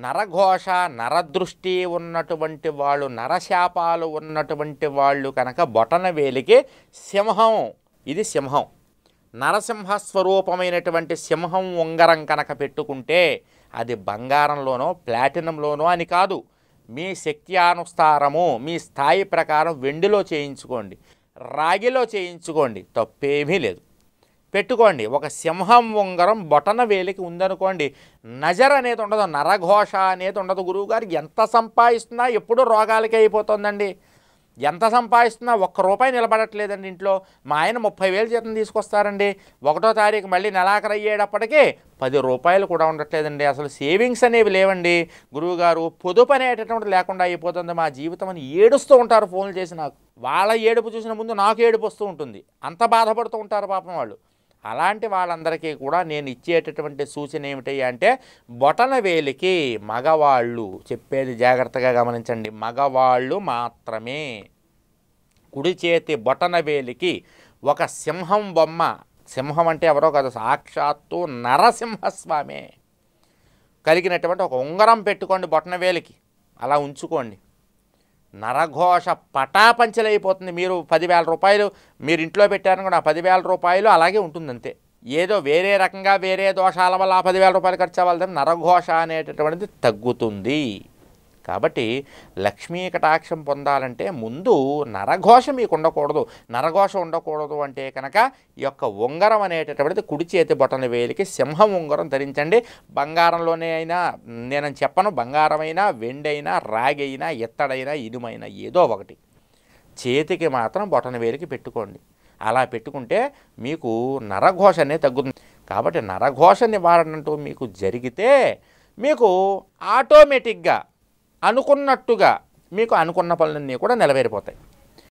నరఘోష నరదృష్టి ఉన్నటువంటి వాళ్ళు, నరశాపాలు ఉన్నటువంటి వాళ్ళు కనుక బొటనవేలికి సింహం, ఇది సింహం, నరసింహ స్వరూపమైనటువంటి సింహం ఉంగరం కనుక పెట్టుకుంటే అది బంగారంలోనో ప్లాటినంలోనో అని కాదు, మీ శక్తి అనుసారము మీ స్థాయి ప్రకారం వెండిలో చేయించుకోండి, రాగిలో చేయించుకోండి, తప్పేమీ లేదు. పెట్టుకోండి. ఒక సింహం ఉంగరం బొటనవేలికి ఉందనుకోండి, నజర్ అనేది ఉండదు, నరఘోష అనేది ఉండదు. గురువుగారు ఎంత సంపాదిస్తున్నా ఎప్పుడూ రోగాలకే అయిపోతుందండి. ఎంత సంపాదిస్తున్నా ఒక్క రూపాయి నిలబడట్లేదండి ఇంట్లో. మా ఆయన 30,000 జీతం తీసుకొస్తారండి, 1వ తారీఖు మళ్ళీ నెలాఖరు అయ్యేటప్పటికీ 10 రూపాయలు కూడా ఉండట్లేదండి. అసలు సేవింగ్స్ అనేవి లేవండి గురువుగారు, పొదుపు అనేటటువంటి లేకుండా అయిపోతుంది మా జీవితం అని ఏడుస్తూ ఉంటారు ఫోన్లు చేసి నాకు. వాళ్ళ ఏడుపు చూసిన ముందు నాకు ఏడుపు వస్తూ ఉంటుంది, అంత బాధపడుతూ ఉంటారు పాపం వాళ్ళు. అలాంటి వాళ్ళందరికీ కూడా నేను ఇచ్చేటటువంటి సూచన ఏమిటి అంటే, బొటనవేలికి మగవాళ్ళు, చెప్పేది జాగ్రత్తగా గమనించండి, మగవాళ్ళు మాత్రమే కుడి చేతి బొటనవేలికి ఒక సింహం బొమ్మ, సింహం అంటే ఎవరో కాదు, సాక్షాత్తు నరసింహస్వామే కలిగినటువంటి ఒక ఉంగరం పెట్టుకోండి బొటనవేలికి, అలా ఉంచుకోండి. నరఘోష పటాపంచలైపోతుంది. మీరు 10,000 రూపాయలు మీరు ఇంట్లో పెట్టారని కూడా 10,000 రూపాయలు అలాగే ఉంటుంది అంతే. ఏదో వేరే రకంగా వేరే దోషాల వల్ల 10,000 రూపాయలు ఖర్చు అవ్వాలి, నరఘోష అనేటటువంటిది తగ్గుతుంది. కాబట్టి లక్ష్మీ కటాక్షం పొందాలంటే ముందు నరఘోష మీకు ఉండకూడదు. నరఘోష ఉండకూడదు అంటే కనుక ఈ యొక్క ఉంగరం అనేటటువంటిది కుడి చేతి బొటనవేలికి సింహం ఉంగరం ధరించండి. బంగారంలోనే అయినా నేను చెప్పను, బంగారమైనా వెండైనా రాగి అయినా ఎత్తడైనా ఇనుమైనా ఏదో ఒకటి చేతికి మాత్రం బొటనవేలికి పెట్టుకోండి. అలా పెట్టుకుంటే మీకు నరఘోష అనేది తగ్గుతుంది. కాబట్టి నరఘోష నివారణ అంటూ మీకు జరిగితే మీకు ఆటోమేటిక్గా అనుకున్నట్టుగా మీకు అనుకున్న పనులన్నీ కూడా నెరవేరిపోతాయి.